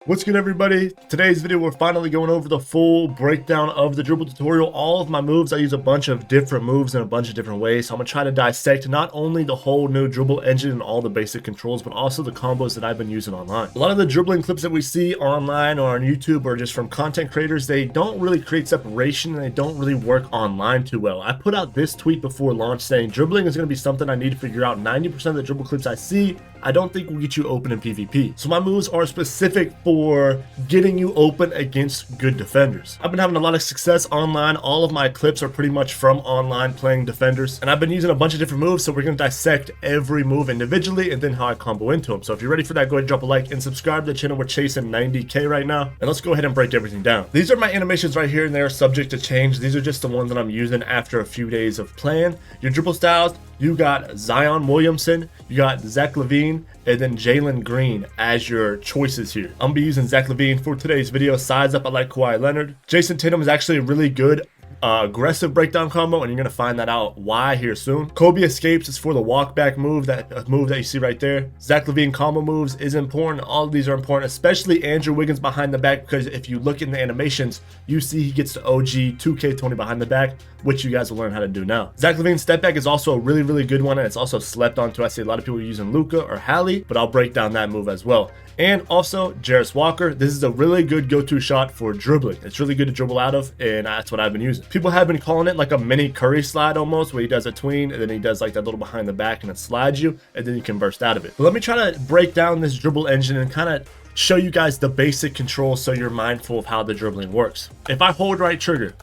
What's good, everybody? Today's video we're finally going over the full breakdown of the dribble tutorial. All of my moves, I use a bunch of different moves in a bunch of different ways, so I'm gonna try to dissect not only the whole new dribble engine and all the basic controls, but also the combos that I've been using online. A lot of the dribbling clips that we see online or on YouTube or just from content creators, they don't really create separation and they don't really work online too well. I put out this tweet before launch saying dribbling is going to be something I need to figure out. 90% of the dribble clips I see, I don't think will get you open in PvP. So my moves are specific for getting you open against good defenders. I've been having a lot of success online. All of my clips are pretty much from online playing defenders. And I've been using a bunch of different moves, so we're going to dissect every move individually and then how I combo into them. So if you're ready for that, go ahead and drop a like and subscribe to the channel. We're chasing 90K right now. And let's go ahead and break everything down. These are my animations right here, and they're subject to change. These are just the ones that I'm using after a few days of playing. Your dribble styles, you got Zion Williamson, you got Zach LaVine, and then Jalen Green as your choices here. I'm gonna be using Zach LaVine for today's video. Size up, I like Kawhi Leonard. Jason Tatum is actually a really good aggressive breakdown combo, and you're gonna find that out why here soon. Kobe escapes is for the walk back move, that move that you see right there. Zach LaVine combo moves is important. All of these are important, especially Andrew Wiggins behind the back, because if you look in the animations, you see he gets the OG 2K20 behind the back, which you guys will learn how to do now. Zach LaVine step back is also a really good one, and it's also slept onto. I see a lot of people using Luka or Hallie, but I'll break down that move as well. And also Jarris Walker, this is a really good go-to shot for dribbling. It's really good to dribble out of, and that's what I've been using. People have been calling it like a mini Curry slide almost, where he does a tween and then he does like that little behind the back and it slides you and then you can burst out of it. But let me try to break down this dribble engine and kind of show you guys the basic controls so you're mindful of how the dribbling works. If I hold right trigger,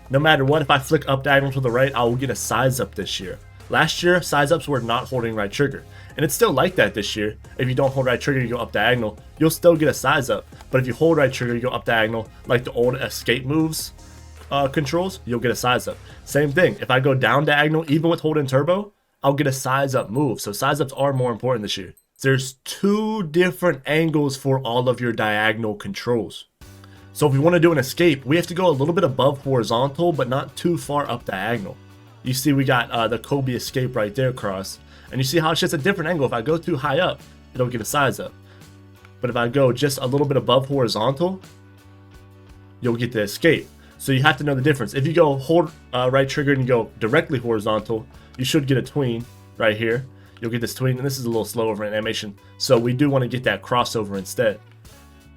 no matter what, if I flick up diagonal to the right, I will get a size up this year. Last year, size ups were not holding right trigger. And it's still like that this year. If you don't hold right trigger, you go up diagonal, you'll still get a size up. But if you hold right trigger, you go up diagonal, like the old escape moves controls, you'll get a size up. Same thing, if I go down diagonal, even with holding turbo, I'll get a size up move. So size ups are more important this year. There's two different angles for all of your diagonal controls. So if we want to do an escape, we have to go a little bit above horizontal, but not too far up diagonal. You see we got the Kobe escape right there across. And you see how it's just a different angle. If I go too high up, it'll get a size up. But if I go just a little bit above horizontal, you'll get the escape. So you have to know the difference. If you go hold right trigger and you go directly horizontal, you should get a tween right here. You'll get this tween, and this is a little slower for an animation. So we do want to get that crossover instead.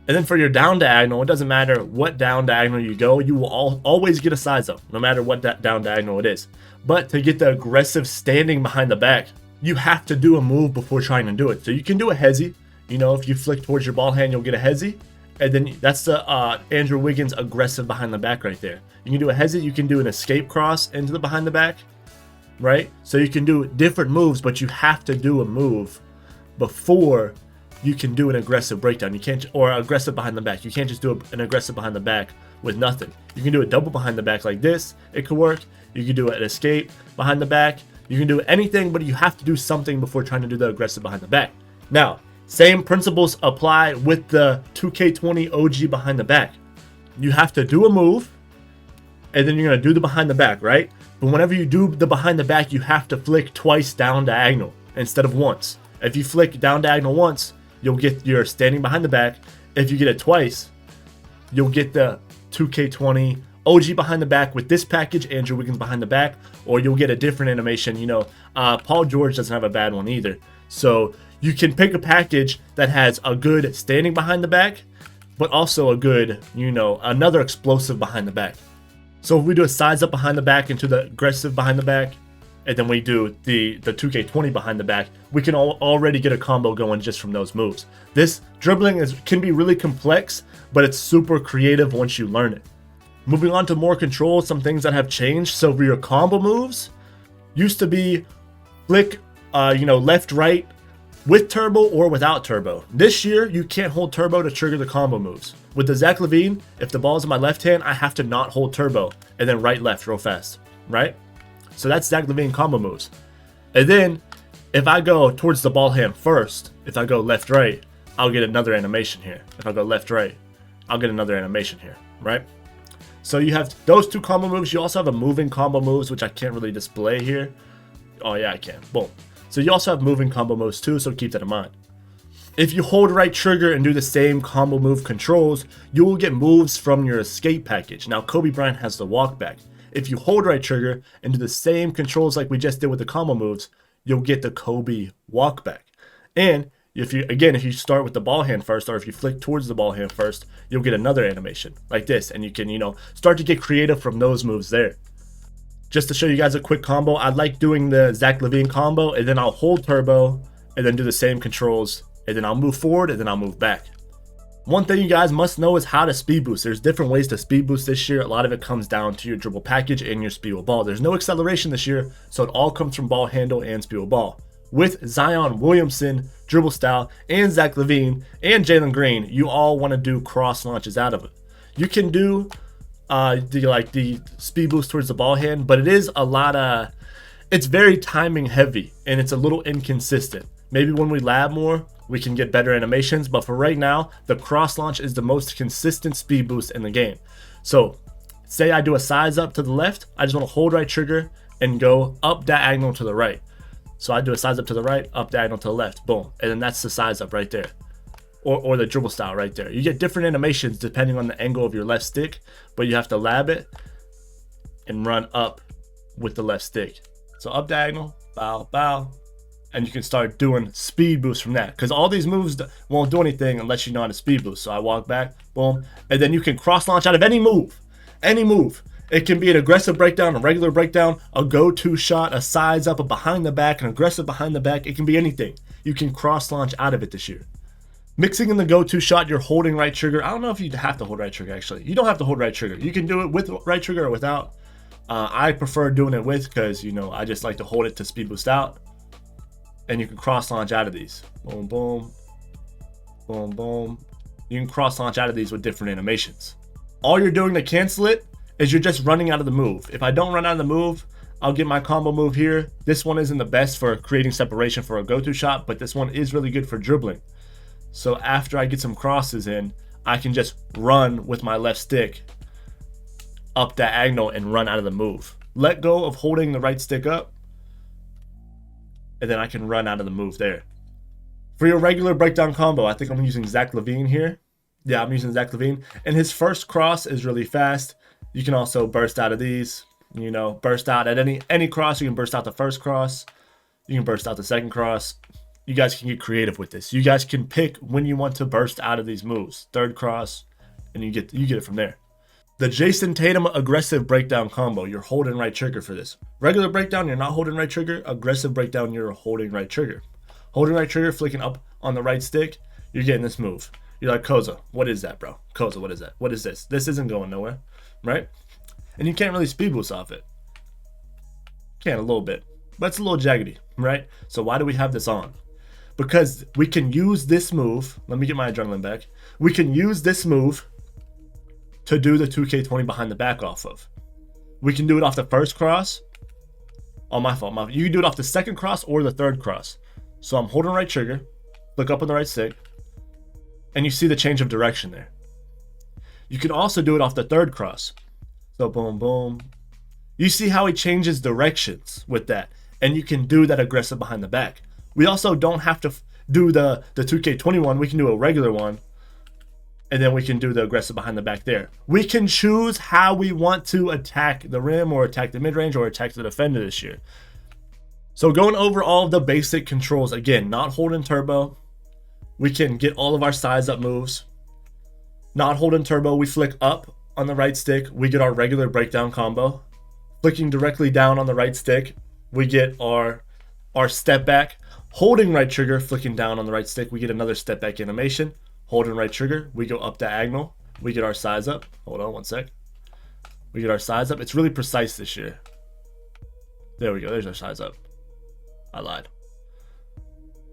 And then for your down diagonal, it doesn't matter what down diagonal you go, you will always get a size up, no matter what down diagonal it is. But to get the aggressive standing behind the back, you have to do a move before trying to do it. So you can do a hezzy. You know, if you flick towards your ball hand, you'll get a hezzy. And then that's the Andrew Wiggins aggressive behind the back right there. You can do a hezzy, you can do an escape cross into the behind the back, right? So you can do different moves, but you have to do a move before you can do an aggressive breakdown. You can't, or aggressive behind the back. You can't just do an aggressive behind the back with nothing. You can do a double behind the back like this. It could work. You can do an escape behind the back. You can do anything, but you have to do something before trying to do the aggressive behind the back. Now, same principles apply with the 2K20 OG behind the back. You have to do a move, and then you're going to do the behind the back, right? But whenever you do the behind the back, you have to flick twice down diagonal instead of once. If you flick down diagonal once, you'll get your standing behind the back. If you get it twice, you'll get the 2K20 OG behind the back with this package, Andrew Wiggins behind the back, or you'll get a different animation. You know, Paul George doesn't have a bad one either. So you can pick a package that has a good standing behind the back, but also a good, you know, another explosive behind the back. So if we do a size up behind the back into the aggressive behind the back, and then we do the 2K20 behind the back, we can already get a combo going just from those moves. This dribbling can be really complex, but it's super creative once you learn it. Moving on to more controls, some things that have changed. So for your combo moves, used to be flick, left, right with turbo or without turbo. This year, you can't hold turbo to trigger the combo moves. With the Zach LaVine, if the ball's in my left hand, I have to not hold turbo and then right, left real fast, right? So that's Zach LaVine combo moves. And then if I go towards the ball hand first, if I go left, right, I'll get another animation here. If I go left, right, I'll get another animation here, right? So you have those two combo moves. You also have a moving combo moves, which I can't really display here. Oh yeah, I can. Boom. So you also have moving combo moves too, so keep that in mind. If you hold right trigger and do the same combo move controls, you will get moves from your escape package. Now Kobe Bryant has the walk back. If you hold right trigger and do the same controls like we just did with the combo moves, you'll get the Kobe walk back. And if you start with the ball hand first, or if you flick towards the ball hand first, you'll get another animation like this, and you can, start to get creative from those moves there. Just to show you guys a quick combo, I like doing the Zach LaVine combo, and then I'll hold turbo and then do the same controls, and then I'll move forward and then I'll move back. One thing you guys must know is how to speed boost. There's different ways to speed boost this year. A lot of it comes down to your dribble package and your speed with ball. There's no acceleration this year, so it all comes from ball handle and speed with ball. With Zion Williamson, dribble style, and Zach LaVine, and Jalen Green, you all want to do cross launches out of it. You can do the speed boost towards the ball hand, but it is it's very timing heavy, and it's a little inconsistent. Maybe when we lab more, we can get better animations, but for right now, the cross launch is the most consistent speed boost in the game. So say I do a size up to the left, I just want to hold right trigger and go up diagonal to the right. So I do a size up to the right, up diagonal to the left, boom. And then that's the size up right there. Or the dribble style right there. You get different animations depending on the angle of your left stick, but you have to lab it and run up with the left stick. So up diagonal, bow, bow, and you can start doing speed boosts from that. Because all these moves won't do anything unless you know how to speed boost. So I walk back, boom, and then you can cross launch out of any move. Any move. It can be an aggressive breakdown, a regular breakdown, a go-to shot, a size up, a behind the back, an aggressive behind the back. It can be anything. You can cross launch out of it this year. Mixing in the go-to shot, you're holding right trigger. I don't know if you have to hold right trigger, actually. You don't have to hold right trigger. You can do it with right trigger or without. I prefer doing it with because, I just like to hold it to speed boost out. And you can cross launch out of these. Boom, boom, boom, boom. You can cross launch out of these with different animations. All you're doing to cancel it is you're just running out of the move. If I don't run out of the move, I'll get my combo move here. This one isn't the best for creating separation for a go-to shot, but this one is really good for dribbling. So after I get some crosses in, I can just run with my left stick up diagonal and run out of the move. Let go of holding the right stick up, and then I can run out of the move there. For your regular breakdown combo, I think I'm using Zach LaVine here. Yeah, I'm using Zach LaVine. And his first cross is really fast. You can also burst out of these. Burst out at any cross. You can burst out the first cross. You can burst out the second cross. You guys can get creative with this. You guys can pick when you want to burst out of these moves. Third cross, and you get it from there. The Jason Tatum aggressive breakdown combo, you're holding right trigger for this. Regular breakdown, you're not holding right trigger. Aggressive breakdown, you're holding right trigger. Holding right trigger, flicking up on the right stick, you're getting this move. You're like, Koza, what is that, bro? Koza, what is that? What is this? This isn't going nowhere, right? And you can't really speed boost off it. Can a little bit, but it's a little jaggedy, right? So why do we have this on? Because we can use this move. Let me get my adrenaline back. We can use this move to do the 2K20 behind the back off of. We can do it off the first cross. Oh, my fault. You can do it off the second cross or the third cross. So I'm holding right trigger, look up on the right stick, and you see the change of direction there. You can also do it off the third cross. So boom, boom. You see how he changes directions with that. And you can do that aggressive behind the back. We also don't have to do the 2K21. We can do a regular one. And then we can do the aggressive behind the back there. We can choose how we want to attack the rim or attack the mid-range or attack the defender this year. So going over all of the basic controls, again, not holding turbo. We can get all of our size up moves. Not holding turbo, we flick up on the right stick. We get our regular breakdown combo. Flicking directly down on the right stick, we get our step back. Holding right trigger, flicking down on the right stick, we get another step back animation. Holding right trigger, we go up diagonal. We get our size up. Hold on one sec. We get our size up. It's really precise this year. There we go. There's our size up. I lied.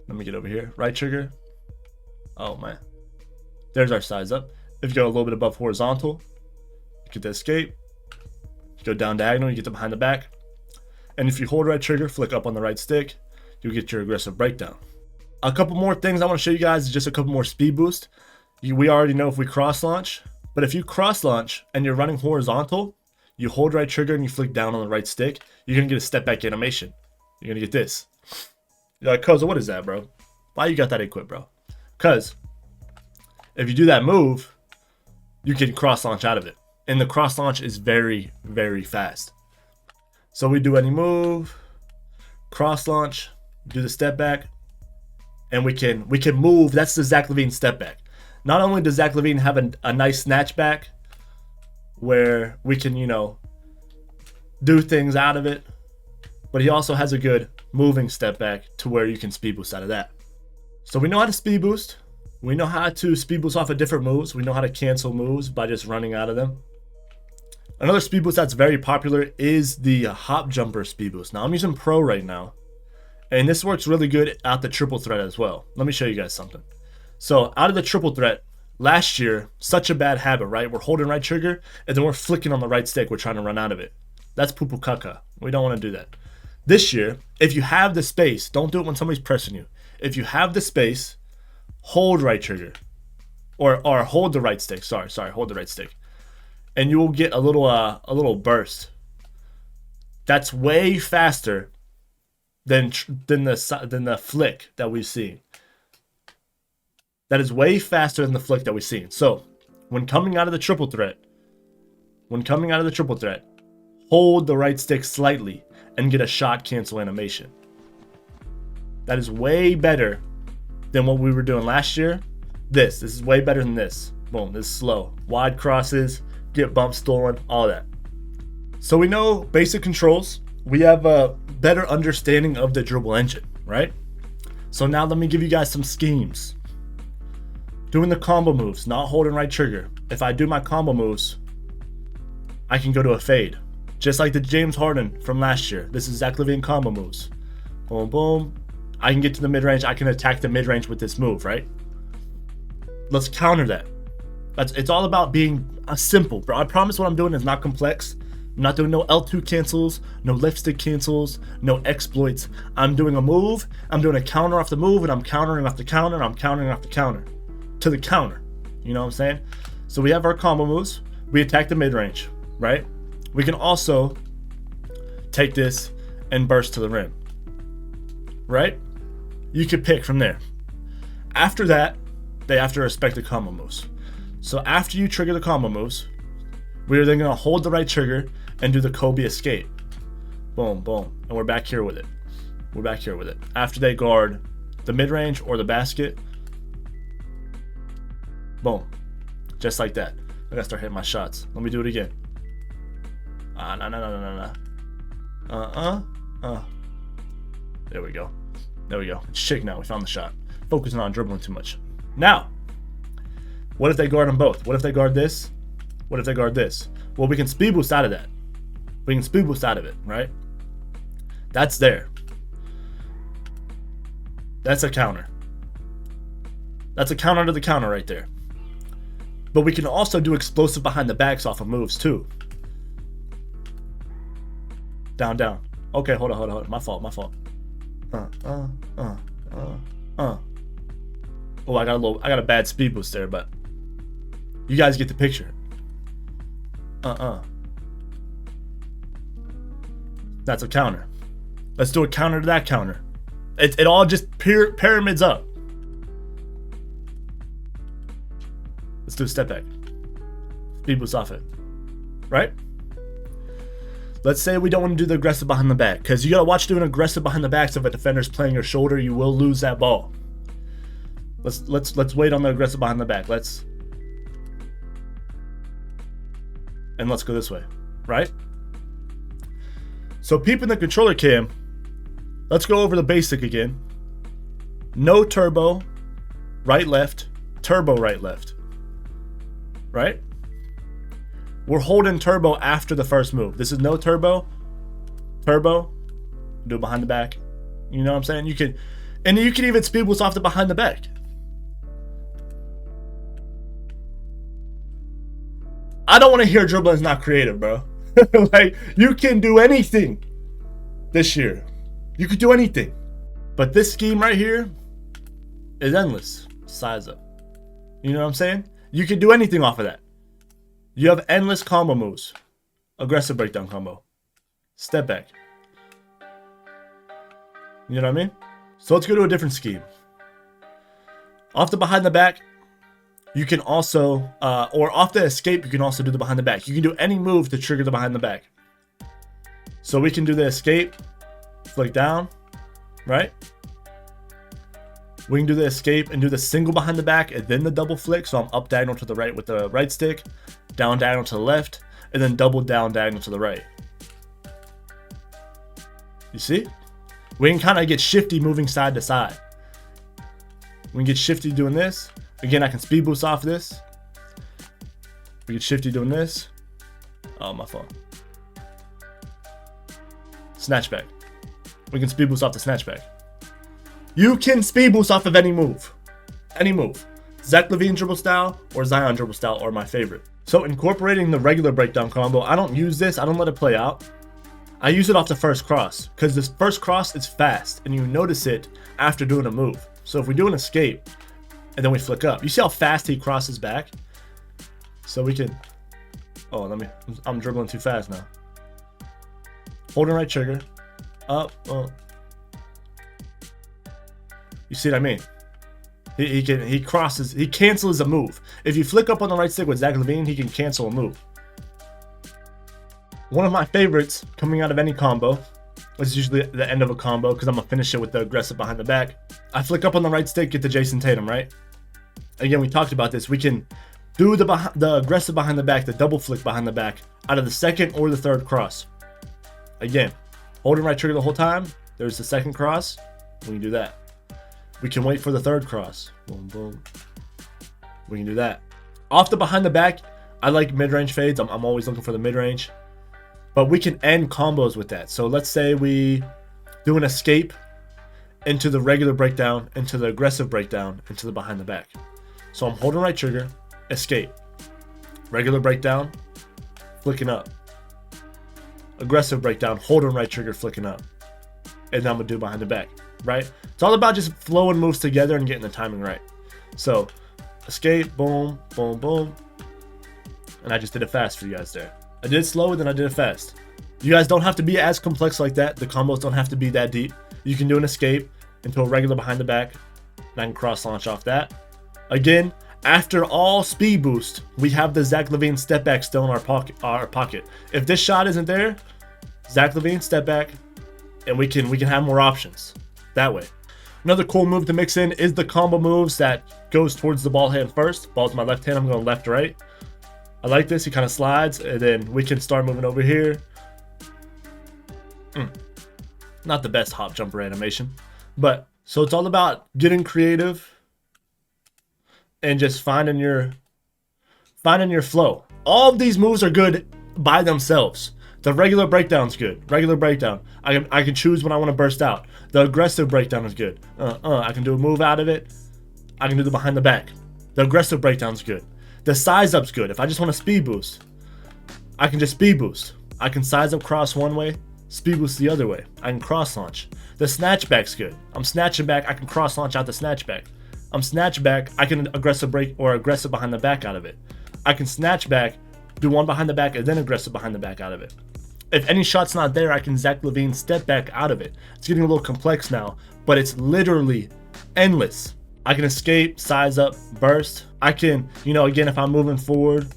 Let me get over here. Right trigger. Oh, man. There's our size up. If you go a little bit above horizontal, you get the escape. You go down diagonal, you get the behind the back. And if you hold right trigger, flick up on the right stick, you'll get your aggressive breakdown. A couple more things I want to show you guys is just a couple more speed boost. We already know if we cross launch, but if you cross launch and you're running horizontal, you hold right trigger and you flick down on the right stick, you're going to get a step back animation. You're going to get this. You're like, Koza, what is that, bro? Why you got that equipped, bro? Because if you do that move, you can cross launch out of it. And the cross launch is very, very fast. So we do any move, cross launch, do the step back, and we can move. That's the Zach LaVine step back. Not only does Zach LaVine have a nice snatch back where we can, you know, do things out of it, but he also has a good moving step back to where you can speed boost out of that. So we know how to speed boost. We know how to speed boost off of different moves. We know how to cancel moves by just running out of them. Another speed boost that's very popular is the hop jumper speed boost. Now I'm using Pro right now, and this works really good at the triple threat as well. Let me show you guys something. So out of the triple threat, last year, such a bad habit, right? We're holding right trigger, and then we're flicking on the right stick. We're trying to run out of it. That's poo-poo caca. We don't want to do that. This year, if you have the space, don't do it when somebody's pressing you. If you have the space, hold right trigger. Or hold the right stick. Sorry, hold the right stick. And you will get a little burst. That's way faster than the flick that we've seen. That is way faster than the flick that we've seen. So, when coming out of the triple threat, hold the right stick slightly and get a shot cancel animation. That is way better than what we were doing last year. This is way better than this. Boom, this is slow. Wide crosses, get bump stolen, all that. So we know basic controls. We have a better understanding of the dribble engine, right? So now let me give you guys some schemes. Doing the combo moves, not holding right trigger. If I do my combo moves, I can go to a fade. Just like the James Harden from last year. This is Zach LaVine combo moves. Boom, boom. I can get to the mid-range. I can attack the mid-range with this move, right? Let's counter that. It's all about being simple, bro. I promise what I'm doing is not complex. I'm not doing no L2 cancels, no left stick cancels, no exploits. I'm doing a move. I'm doing a counter off the move, and I'm countering off the counter, and I'm countering off the counter. To the counter. You know what I'm saying? So we have our combo moves. We attack the mid-range, right? We can also take this and burst to the rim, right? You could pick from there. After that, they have to respect the combo moves. So after you trigger the combo moves, we're then gonna hold the right trigger and do the Kobe escape. Boom, boom, and we're back here with it. After they guard the mid-range or the basket, boom, just like that. I gotta start hitting my shots. Let me do it again. No. There we go. It's shake now. We found the shot. Focusing on dribbling too much. Now, what if they guard them both? What if they guard this? What if they guard this? Well, we can speed boost out of that. We can speed boost out of it, right? That's there. That's a counter. That's a counter to the counter right there. But we can also do explosive behind the backs off of moves too. Down. Okay, hold on. My fault. Oh, I got a bad speed boost there, but you guys get the picture. That's a counter. Let's do a counter to that counter. It all just pyramids up. Let's do a step back. Speed boost off it. Right? Let's say we don't want to do the aggressive behind the back, because you gotta watch doing aggressive behind the backs. If a defender's playing your shoulder, you will lose that ball. Let's wait on the aggressive behind the back. Let's go this way, right? So peeping the controller cam, let's go over the basic again. No turbo, right left, turbo right left. Right? We're holding turbo after the first move. This is no turbo, do it behind the back. You know what I'm saying? You can even speed boost off the behind the back. I don't want to hear dribbling is not creative, bro. Like, you can do anything this year. You could do anything. But this scheme right here is endless. Size up. You know what I'm saying? You can do anything off of that. You have endless combo moves. Aggressive breakdown combo. Step back. You know what I mean? So let's go to a different scheme. Off the behind the back, you can also, or off the escape, you can also do the behind the back. You can do any move to trigger the behind the back. So we can do the escape, flick down, right? We can do the escape and do the single behind the back and then the double flick. So I'm up diagonal to the right with the right stick, down diagonal to the left, and then double down diagonal to the right. You see? We can kind of get shifty moving side to side. We can get shifty doing this. Again, I can speed boost off this. We get shifty doing this. Oh, my phone. Snatchback. We can speed boost off the snatchback. You can speed boost off of any move. Any move. Zach LaVine dribble style or Zion dribble style are my favorite. So incorporating the regular breakdown combo, I don't use this. I don't let it play out. I use it off the first cross because this first cross is fast and you notice it after doing a move. So if we do an escape and then we flick up, you see how fast he crosses back? So we can, I'm dribbling too fast now. Holding right trigger, up, You see what I mean? He crosses, he cancels a move. If you flick up on the right stick with Zach LaVine, he can cancel a move. One of my favorites coming out of any combo, it's usually the end of a combo because I'm gonna finish it with the aggressive behind the back. I flick up on the right stick, get the Jason Tatum, right? Again, we talked about this. We can do the aggressive behind the back, the double flick behind the back out of the second or the third cross. Again, holding right trigger the whole time. There's the second cross. We can do that. We can wait for the third cross. Boom, boom. We can do that. Off the behind the back, I like mid-range fades. I'm always looking for the mid-range. But we can end combos with that. So let's say we do an escape into the regular breakdown, into the aggressive breakdown, into the behind the back. So I'm holding right trigger, escape. Regular breakdown, flicking up. Aggressive breakdown, holding right trigger, flicking up. And then I'm gonna do behind the back, right? It's all about just flowing moves together and getting the timing right. So escape, boom, boom, boom. And I just did it fast for you guys there. I did it slow, then I did it fast. You guys don't have to be as complex like that. The combos don't have to be that deep. You can do an escape into a regular behind the back, and I can cross launch off that. Again, after all speed boost, we have the Zach LaVine step back still in our pocket. If this shot isn't there, Zach LaVine step back, and we can have more options that way. Another cool move to mix in is the combo moves that goes towards the ball hand first. Ball's my left hand, I'm going left, right. I like this, he kind of slides, and then we can start moving over here. Not the best hop jumper animation, but so it's all about getting creative and just finding your flow. All of these moves are good by themselves. The regular breakdown's good. Regular breakdown. I can choose when I want to burst out. The aggressive breakdown is good. I can do a move out of it. I can do the behind the back. The aggressive breakdown's good. The size up's good. If I just want to speed boost, I can just speed boost. I can size up cross one way, speed boost the other way. I can cross launch. The snatchback's good. I'm snatching back, I can cross launch out the snatchback. I'm snatch back, I can aggressive break or aggressive behind the back out of it. I can snatch back, do one behind the back and then aggressive behind the back out of it. If any shot's not there, I can Zach LaVine step back out of it. It's getting a little complex now, but it's literally endless. I can escape, size up, burst. I can, again, if I'm moving forward,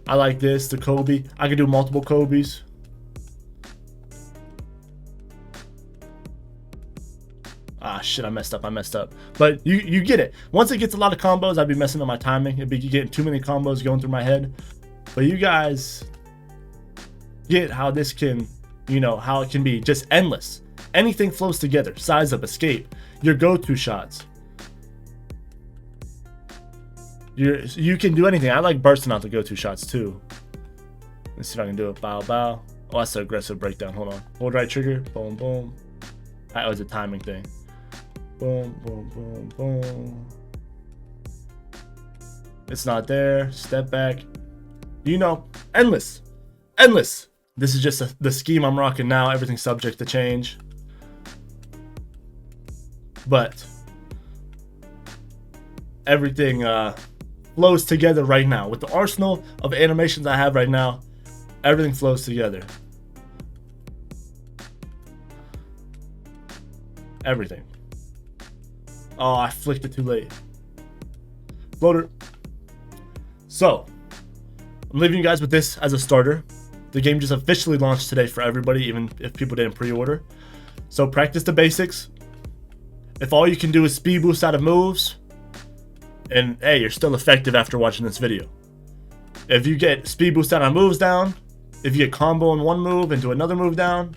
I like this, the Kobe. I can do multiple Kobe's. Ah, shit, I messed up. But you get it. Once it gets a lot of combos, I'd be messing up my timing. It'd be getting too many combos going through my head. But you guys get how this can, how it can be just endless. Anything flows together. Size up, escape, your go-to shots. You can do anything. I like bursting out the go-to shots too. Let's see if I can do it. Bow, bow. Oh, that's an aggressive breakdown. Hold on. Hold right trigger. Boom, boom. That was a timing thing. Boom, boom, boom, boom. It's not there. Step back. Endless. Endless. This is just the scheme I'm rocking now. Everything's subject to change. But everything flows together right now. With the arsenal of animations I have right now, everything flows together. Everything. Oh, I flicked it too late. Loader. So, I'm leaving you guys with this as a starter. The game just officially launched today for everybody, even if people didn't pre-order. So practice the basics. If all you can do is speed boost out of moves, and hey, you're still effective after watching this video. If you get speed boost out of moves down, if you get combo in one move into another move down,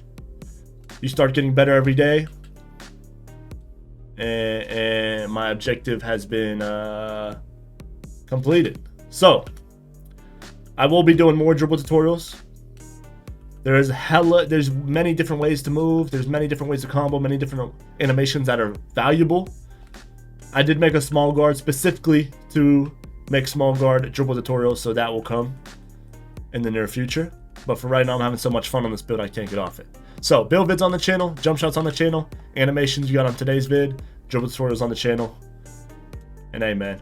you start getting better every day. And my objective has been completed. So, I will be doing more dribble tutorials. There's many different ways to move. There's many different ways to combo, many different animations that are valuable. I did make a small guard specifically to make small guard dribble tutorials, so that will come in the near future. But for right now, I'm having so much fun on this build, I can't get off it. So, build vids on the channel, jump shots on the channel, animations you got on today's vid, dribble tutorials on the channel. And hey, man,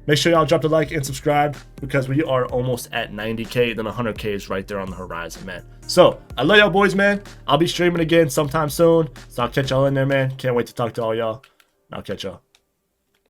make sure y'all drop a like and subscribe because we are almost at 90K, then 100K is right there on the horizon, man. So, I love y'all boys, man. I'll be streaming again sometime soon, so I'll catch y'all in there, man. Can't wait to talk to all y'all. I'll catch y'all.